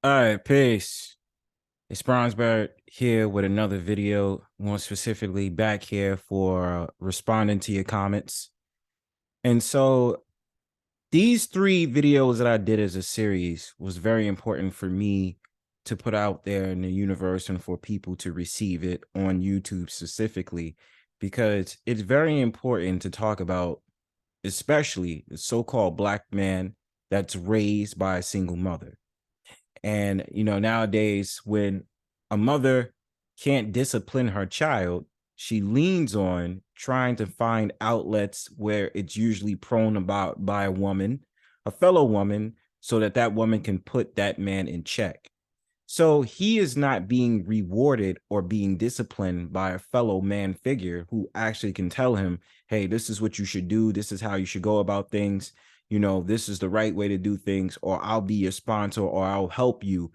All right, peace. It's Bronzebird here with another video, more specifically back here for responding to your comments. And so these three videos that I did as a series was very important for me to put out there in the universe and for people to receive it on YouTube specifically, because it's very important to talk about, especially the so-called black man that's raised by a single mother. And, nowadays, when a mother can't discipline her child, she leans on trying to find outlets where it's usually prone about by a woman, a fellow woman, so that that woman can put that man in check. So he is not being rewarded or being disciplined by a fellow man figure who actually can tell him, hey, this is what you should do. This is how you should go about things. This is the right way to do things, or I'll be your sponsor, or I'll help you,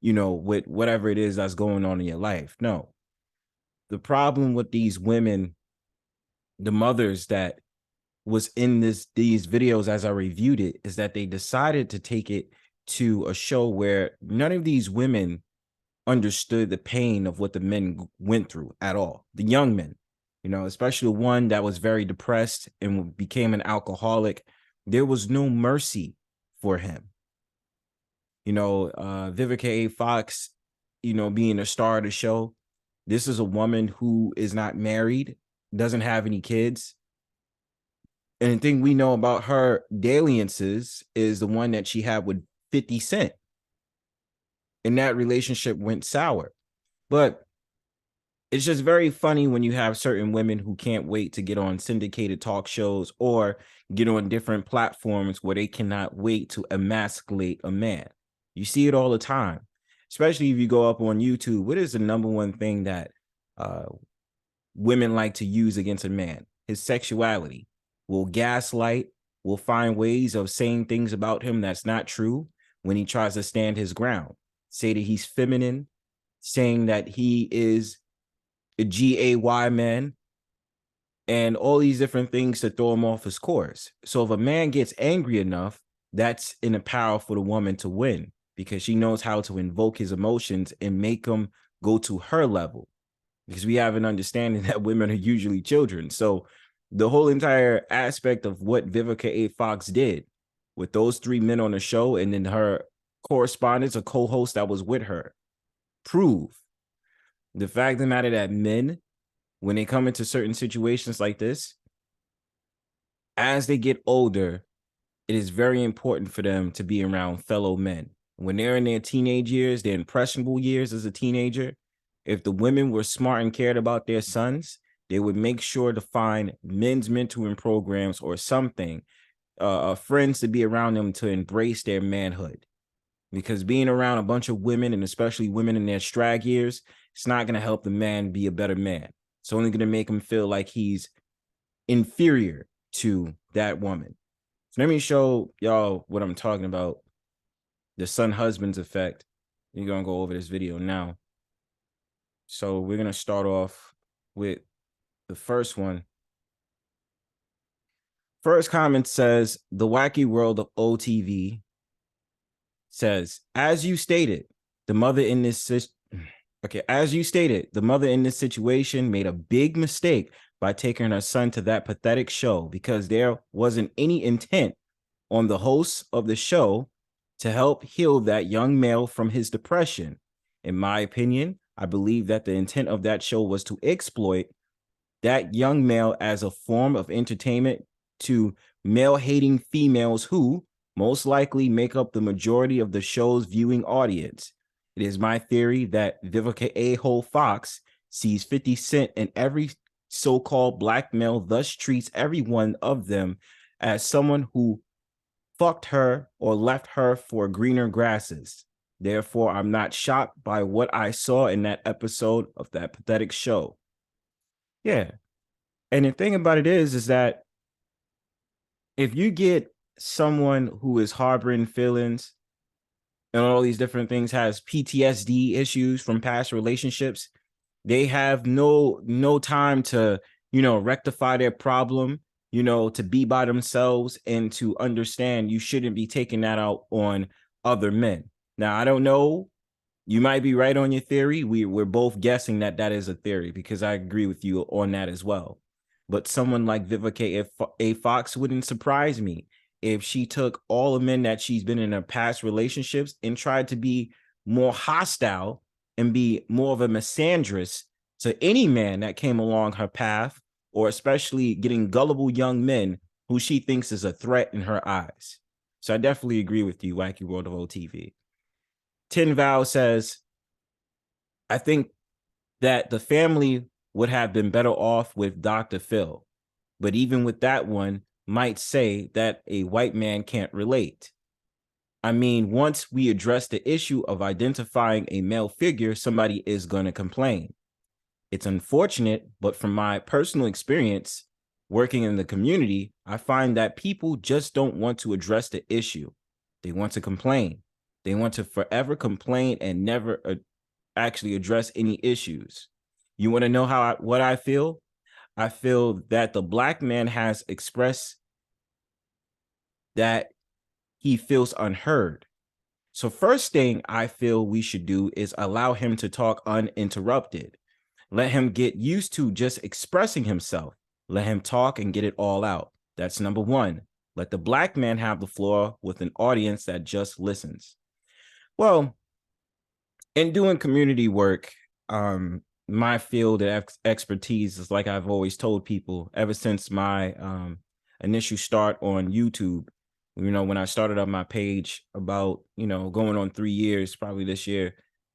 with whatever it is that's going on in your life. No, the problem with these women, the mothers that was in these videos as I reviewed it, is that they decided to take it to a show where none of these women understood the pain of what the men went through at all. The young men, especially the one that was very depressed and became an alcoholic. There was no mercy for him. Vivica A. Fox, being a star of the show. This is a woman who is not married, doesn't have any kids. And the thing we know about her dalliances is the one that she had with 50 Cent. And that relationship went sour. But it's just very funny when you have certain women who can't wait to get on syndicated talk shows or get on different platforms where they cannot wait to emasculate a man. You see it all the time, especially if you go up on YouTube. What is the number one thing that uh, women like to use against a man? His sexuality. Will gaslight, will find ways of saying things about him that's not true when he tries to stand his ground. Say that he's feminine, saying that he is a GAY man, and all these different things to throw him off his course. So if a man gets angry enough, that's in the power for the woman to win, because she knows how to invoke his emotions and make him go to her level, because we have an understanding that women are usually children. So the whole entire aspect of what Vivica A. Fox did with those three men on the show, and then her correspondents or co-host that was with her, prove the fact of the matter that men, when they come into certain situations like this, as they get older, it is very important for them to be around fellow men. When they're in their teenage years, their impressionable years as a teenager, if the women were smart and cared about their sons, they would make sure to find men's mentoring programs or something, friends to be around them to embrace their manhood. Because being around a bunch of women, and especially women in their strag years, it's not going to help the man be a better man. It's only going to make him feel like he's inferior to that woman. So let me show y'all what I'm talking about. The son husband's effect. You're going to go over this video now. So we're going to start off with the first one. First comment says, the wacky world of OTV says, as you stated, the mother in this situation made a big mistake by taking her son to that pathetic show, because there wasn't any intent on the hosts of the show to help heal that young male from his depression. In my opinion, I believe that the intent of that show was to exploit that young male as a form of entertainment to male-hating females who most likely make up the majority of the show's viewing audience. It is my theory that Vivica A. Fox sees 50 Cent in every so-called black male, thus treats every one of them as someone who fucked her or left her for greener grasses. Therefore, I'm not shocked by what I saw in that episode of that pathetic show. Yeah. And the thing about it is that if you get someone who is harboring feelings and all these different things, has PTSD issues from past relationships, they have no time to, rectify their problem, to be by themselves and to understand you shouldn't be taking that out on other men. Now, I don't know. You might be right on your theory. We're both guessing that that is a theory because I agree with you on that as well. But someone like Vivica A. Fox wouldn't surprise me if she took all the men that she's been in her past relationships and tried to be more hostile and be more of a misandrous to any man that came along her path, or especially getting gullible young men who she thinks is a threat in her eyes. So I definitely agree with you, Wacky World of OTV. Tin Val says, I think that the family would have been better off with Dr. Phil. But even with that one, might say that a white man can't relate. I mean, once we address the issue of identifying a male figure, somebody is going to complain. It's unfortunate, but from my personal experience working in the community, I find that people just don't want to address the issue. They want to complain. They want to forever complain and never actually address any issues. You want to know what I feel? I feel that the black man has expressed that he feels unheard. So first thing I feel we should do is allow him to talk uninterrupted. Let him get used to just expressing himself. Let him talk and get it all out. That's number one. Let the black man have the floor with an audience that just listens. Well, in doing community work, my field of expertise is, like I've always told people ever since my initial start on YouTube. When I started up my page about, going on 3 years, probably this year,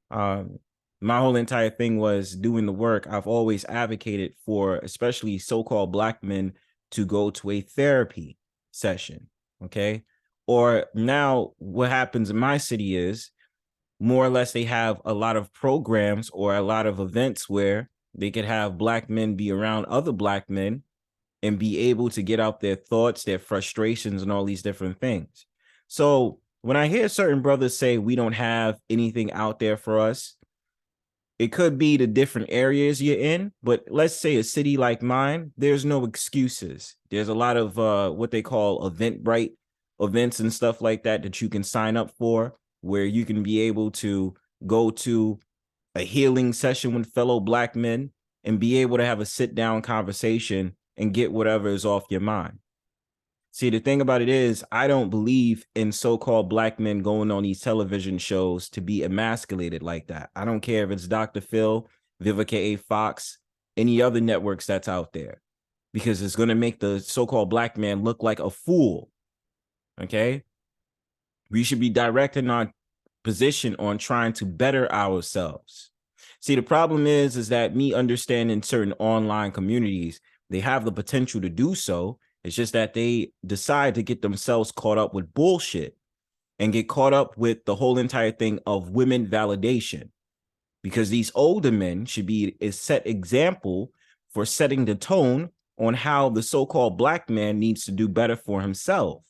my whole entire thing was doing the work. I've always advocated for, especially so-called black men, to go to a therapy session. Okay. Or now what happens in my city is, more or less, they have a lot of programs or a lot of events where they could have black men be around other black men and be able to get out their thoughts, their frustrations, and all these different things. So when I hear certain brothers say we don't have anything out there for us, it could be the different areas you're in, but let's say a city like mine, there's no excuses. There's a lot of what they call Eventbrite events and stuff like that you can sign up for, where you can be able to go to a healing session with fellow black men and be able to have a sit down conversation and get whatever is off your mind. See, the thing about it is, I don't believe in so-called black men going on these television shows to be emasculated like that. I don't care if it's Dr. Phil, Vivica A. Fox, any other networks that's out there, because it's going to make the so-called black man look like a fool. Okay? We should be directing our position on trying to better ourselves. See, the problem is that me understanding certain online communities, they have the potential to do so. It's just that they decide to get themselves caught up with bullshit and get caught up with the whole entire thing of women validation, because these older men should be a set example for setting the tone on how the so-called black man needs to do better for himself.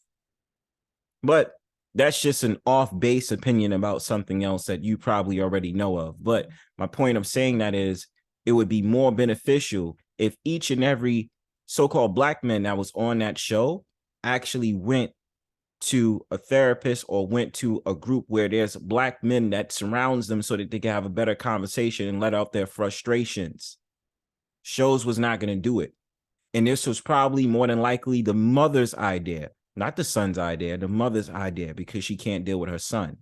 But that's just an off-base opinion about something else that you probably already know of. But my point of saying that is, it would be more beneficial if each and every so-called black man that was on that show actually went to a therapist or went to a group where there's black men that surrounds them so that they can have a better conversation and let out their frustrations. Shows was not going to do it. And this was probably more than likely the mother's idea, not the son's idea, the mother's idea, because she can't deal with her son.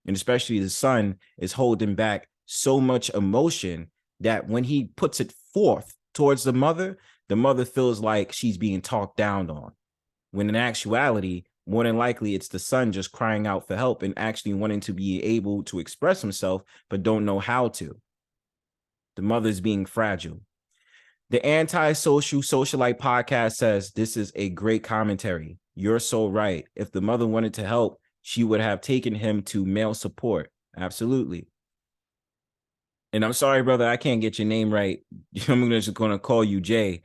And especially the son is holding back so much emotion that when he puts it forth towards the mother feels like she's being talked down on. When in actuality, more than likely, it's the son just crying out for help and actually wanting to be able to express himself, but don't know how to. The mother's being fragile. The Anti-Social Socialite podcast says, this is a great commentary. You're so right. If the mother wanted to help, she would have taken him to male support. Absolutely. And I'm sorry, brother, I can't get your name right. I'm just going to call you Jay.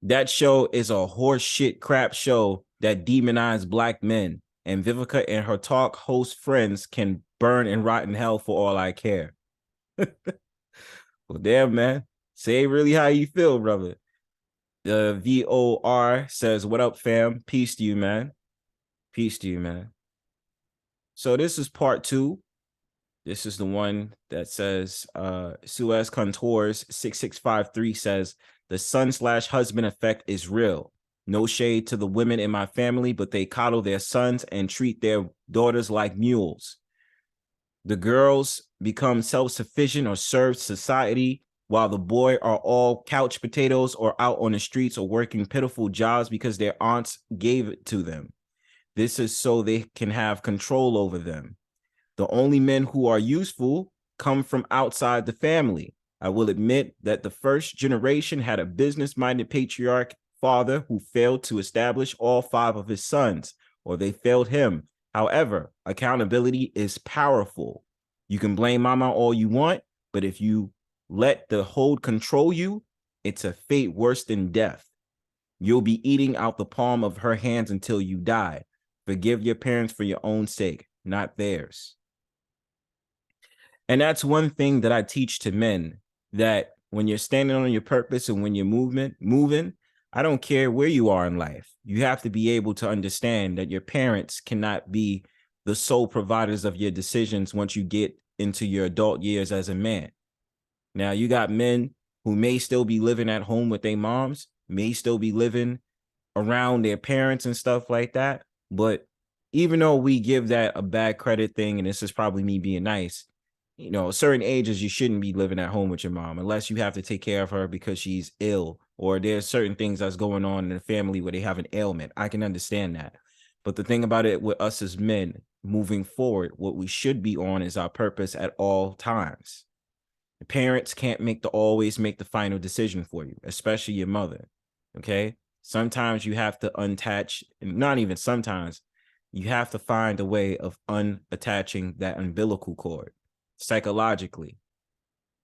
That show is a horse shit crap show that demonized black men. And Vivica and her talk host friends can burn and rot in hell for all I care. Well, damn, man. Say really how you feel, brother. The VOR says, what up, fam? Peace to you, man. Peace to you, man. So this is part 2. This is the one that says Suez Contours 6653 says the son/husband effect is real. No shade to the women in my family, but they coddle their sons and treat their daughters like mules. The girls become self-sufficient or serve society, while the boy are all couch potatoes or out on the streets or working pitiful jobs because their aunts gave it to them. This is so they can have control over them. The only men who are useful come from outside the family. I will admit that the first generation had a business-minded patriarch father who failed to establish all 5 of his sons, or they failed him. However, accountability is powerful. You can blame mama all you want, but if you let the hold control you, it's a fate worse than death. You'll be eating out the palm of her hands until you die. Forgive your parents for your own sake, not theirs. And that's one thing that I teach to men, that when you're standing on your purpose and when you're moving, I don't care where you are in life. You have to be able to understand that your parents cannot be the sole providers of your decisions once you get into your adult years as a man. Now, you got men who may still be living at home with their moms, may still be living around their parents and stuff like that. But even though we give that a bad credit thing, and this is probably me being nice, you know, certain ages you shouldn't be living at home with your mom unless you have to take care of her because she's ill, or there's certain things that's going on in the family where they have an ailment. I can understand that. But the thing about it with us as men moving forward, what we should be on is our purpose at all times. The parents can't always make the final decision for you, especially your mother. Okay. Sometimes you have to unattach, and not even sometimes, you have to find a way of unattaching that umbilical cord psychologically.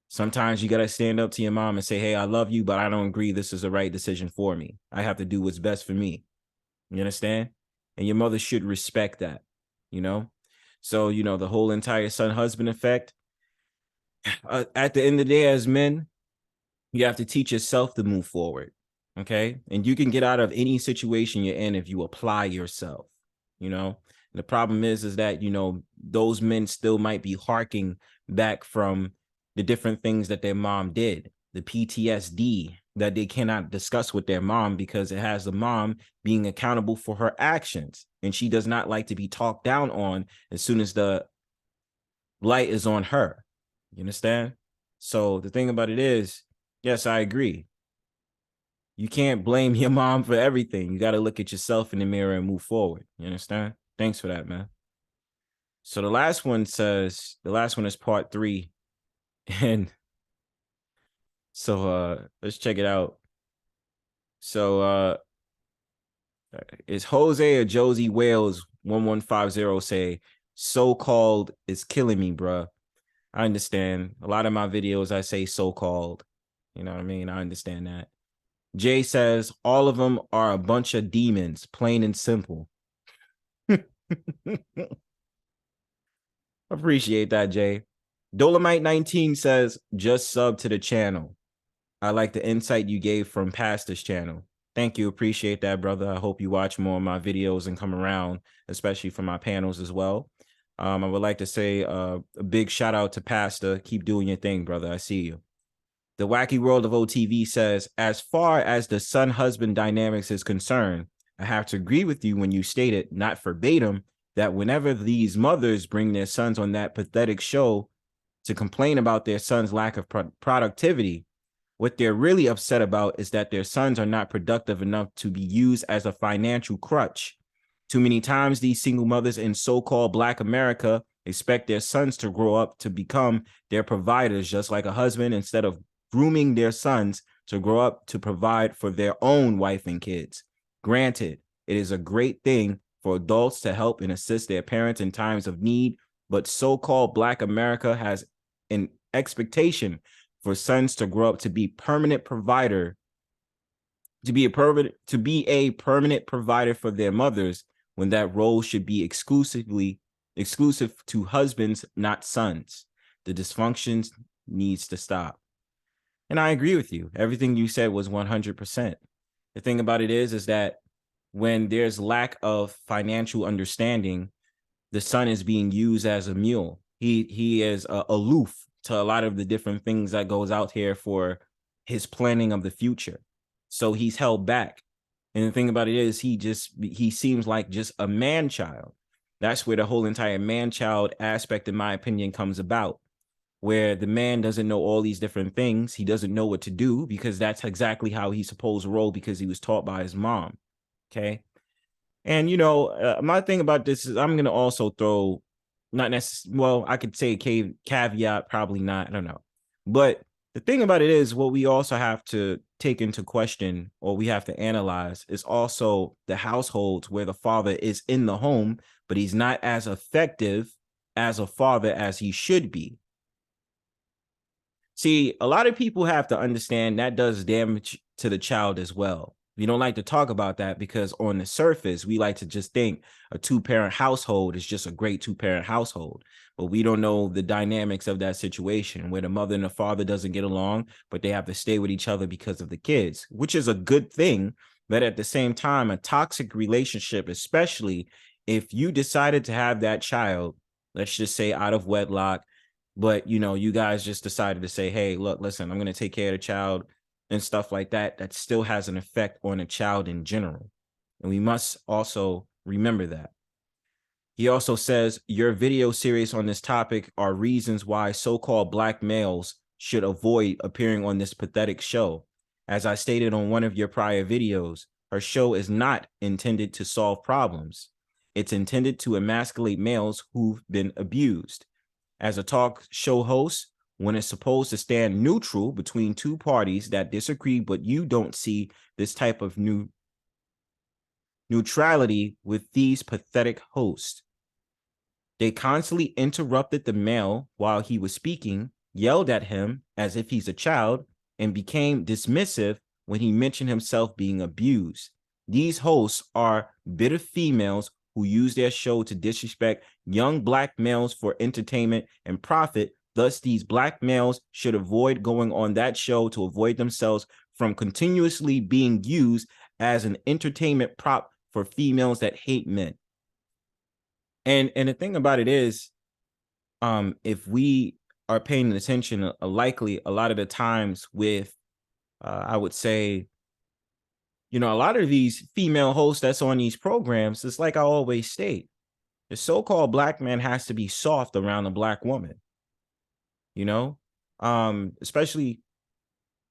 Sometimes you got to stand up to your mom and say, hey, I love you, but I don't agree this is the right decision for me. I have to do what's best for me. You understand? And your mother should respect that, you know? So, you know, the whole entire son-husband effect, at the end of the day, as men, you have to teach yourself to move forward. Okay. And you can get out of any situation you're in if you apply yourself, you know. And the problem is that, you know, those men still might be harking back from the different things that their mom did, the PTSD that they cannot discuss with their mom because it has the mom being accountable for her actions. And she does not like to be talked down on as soon as the light is on her. You understand? So the thing about it is, yes, I agree. You can't blame your mom for everything. You got to look at yourself in the mirror and move forward. You understand? Thanks for that, man. So the last one is part 3. And so let's check it out. So is Jose or Josie Wales 1150 say, so-called is killing me, bruh. I understand. A lot of my videos I say so-called. You know what I mean? I understand that. Jay says, all of them are a bunch of demons, plain and simple. Appreciate that, Jay. Dolomite 19 says, just sub to the channel. I like the insight you gave from Pastor's channel. Thank you. Appreciate that, brother. I hope you watch more of my videos and come around, especially for my panels as well. I would like to say a big shout out to Pastor. Keep doing your thing, brother. I see you. The Wacky World of OTV says, as far as the son-husband dynamics is concerned, I have to agree with you when you stated, not verbatim, that whenever these mothers bring their sons on that pathetic show to complain about their son's lack of productivity, what they're really upset about is that their sons are not productive enough to be used as a financial crutch. Too many times, these single mothers in so-called Black America expect their sons to grow up to become their providers, just like a husband, instead of grooming their sons to grow up to provide for their own wife and kids. Granted, it is a great thing for adults to help and assist their parents in times of need, but so-called Black America has an expectation for sons to grow up to be permanent provider, to be a permanent provider for their mothers, when that role should be exclusive to husbands, not sons. The dysfunctions needs to stop. And I agree with you. Everything you said was 100%. The thing about it is that when there's lack of financial understanding, the son is being used as a mule. He is aloof to a lot of the different things that goes out here for his planning of the future. So he's held back. And the thing about it is he seems like just a man child. That's where the whole entire man child aspect, in my opinion, comes about, where the man doesn't know all these different things. He doesn't know what to do because that's exactly how he's supposed to roll because he was taught by his mom. Okay. And, my thing about this is I'm going to also throw not necessarily, well, I could say caveat, probably not. I don't know. But the thing about it is what we also have to take into question, or we have to analyze, is also the households where the father is in the home, but he's not as effective as a father as he should be. See, a lot of people have to understand that does damage to the child as well. We don't like to talk about that because on the surface, we like to just think a two-parent household is just a great two-parent household. But we don't know the dynamics of that situation where the mother and the father doesn't get along, but they have to stay with each other because of the kids, which is a good thing. But at the same time, a toxic relationship, especially if you decided to have that child, let's just say out of wedlock, but you guys just decided to say, hey, look, listen, I'm going to take care of the child and stuff like that, that still has an effect on a child in general. And we must also remember that. He also says, your video series on this topic are reasons why so-called Black males should avoid appearing on this pathetic show. As I stated on one of your prior videos, her show is not intended to solve problems. It's intended to emasculate males who've been abused. As a talk show host, when it's supposed to stand neutral between two parties that disagree, but you don't see this type of neutrality with these pathetic hosts. They constantly interrupted the male while he was speaking, yelled at him as if he's a child, and became dismissive when he mentioned himself being abused. These hosts are bitter females who use their show to disrespect young Black males for entertainment and profit. Thus, these Black males should avoid going on that show to avoid themselves from continuously being used as an entertainment prop for females that hate men. And the thing about it is, if we are paying attention, likely a lot of the times with, I would say, a lot of these female hosts that's on these programs, it's like I always state, the so-called Black man has to be soft around a Black woman, especially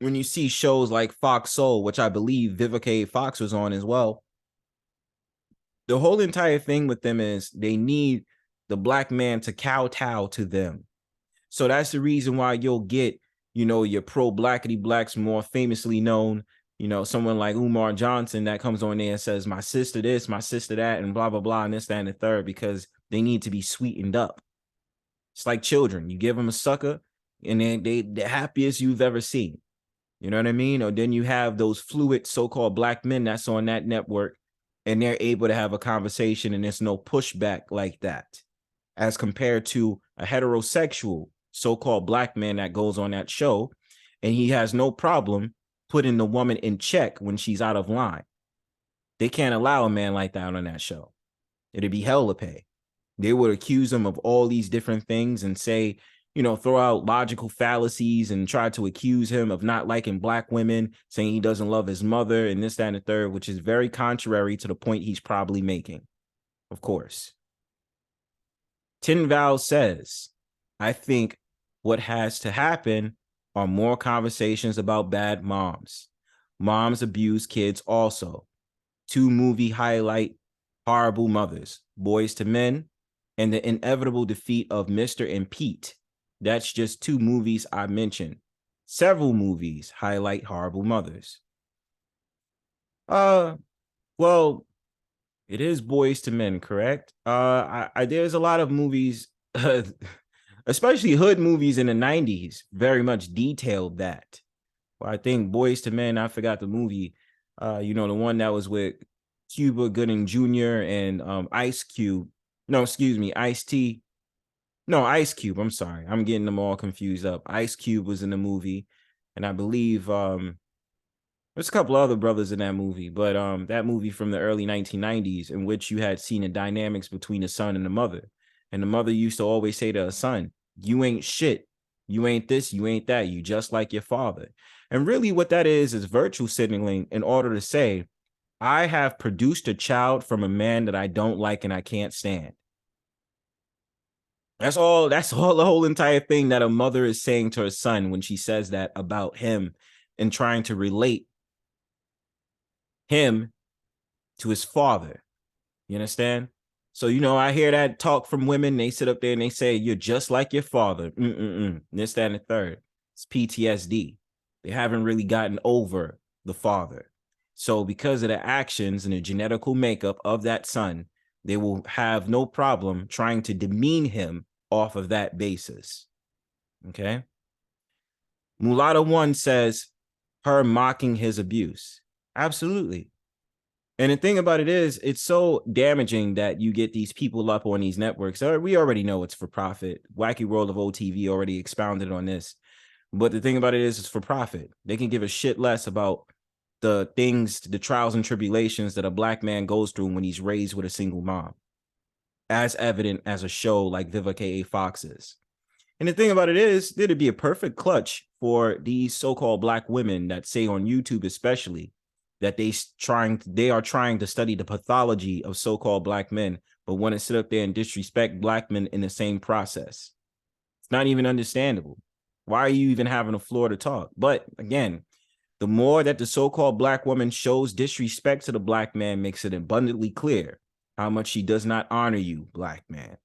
when you see shows like Fox Soul, which I believe Vivica Fox was on as well. The whole entire thing with them is they need the Black man to kowtow to them. So that's the reason why you'll get, your pro-blackity blacks, more famously known, someone like Umar Johnson that comes on there and says, my sister this, my sister that, and blah, blah, blah, and this, that, and the third, because they need to be sweetened up. It's like children. You give them a sucker, and then they're the happiest you've ever seen. You know what I mean? Or then you have those fluid so-called Black men that's on that network, and they're able to have a conversation and there's no pushback like that, as compared to a heterosexual so-called Black man that goes on that show and he has no problem putting the woman in check when she's out of line. They can't allow a man like that on that show. It'd be hell to pay. They would accuse him of all these different things and say, throw out logical fallacies and try to accuse him of not liking Black women, saying he doesn't love his mother and this, that, and the third, which is very contrary to the point he's probably making, of course. Tin Val says, I think what has to happen are more conversations about bad moms. Moms abuse kids also. 2 movie highlight horrible mothers, Boys to Men, and the inevitable defeat of Mr. and Pete. That's just 2 movies I mentioned. Several movies highlight horrible mothers. Well, it is Boys to Men, correct? There's a lot of movies, especially hood movies in the 90s, very much detailed that. Well, I think Boys to Men, I forgot the movie, the one that was with Cuba Gooding Jr. and Ice Cube. No, excuse me, Ice-T. No, Ice Cube. I'm sorry. I'm getting them all confused up. Ice Cube was in the movie, and I believe There's a couple other brothers in that movie, but that movie from the early 1990s in which you had seen the dynamics between the son and the mother. And the mother used to always say to her son, "You ain't shit. You ain't this, you ain't that. You just like your father." And really what that is virtue signaling in order to say, I have produced a child from a man that I don't like and I can't stand. That's all the whole entire thing that a mother is saying to her son when she says that about him and trying to relate him to his father. You understand? So, I hear that talk from women. They sit up there and they say, "You're just like your father." This, that, and the third. It's PTSD. They haven't really gotten over the father. So, because of the actions and the genetical makeup of that son, they will have no problem trying to demean him off of that basis. Okay. Mulatto One says, her mocking his abuse. Absolutely. And the thing about it is, it's so damaging that you get these people up on these networks. We already know it's for profit. Wacky World of OTV already expounded on this. But the thing about it is, it's for profit. They can give a shit less about the things, the trials and tribulations that a black man goes through when he's raised with a single mom, as evident as a show like Vivica A. Fox's. And the thing about it is, it'd be a perfect clutch for these so-called black women that say on YouTube, especially, that they are trying to study the pathology of so-called black men, but want to sit up there and disrespect black men in the same process. It's not even understandable. Why are you even having a floor to talk? But again, the more that the so-called black woman shows disrespect to the black man, makes it abundantly clear how much she does not honor you, black man.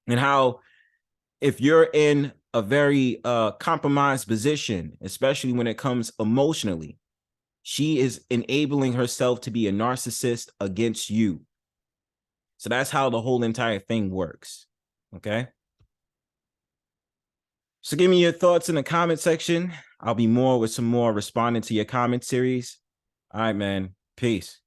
And how, if you're in a very compromised position, especially when it comes emotionally, she is enabling herself to be a narcissist against you. So that's how the whole entire thing works. Okay. So give me your thoughts in the comment section. I'll be with some more responding to your comment series. All right, man. Peace.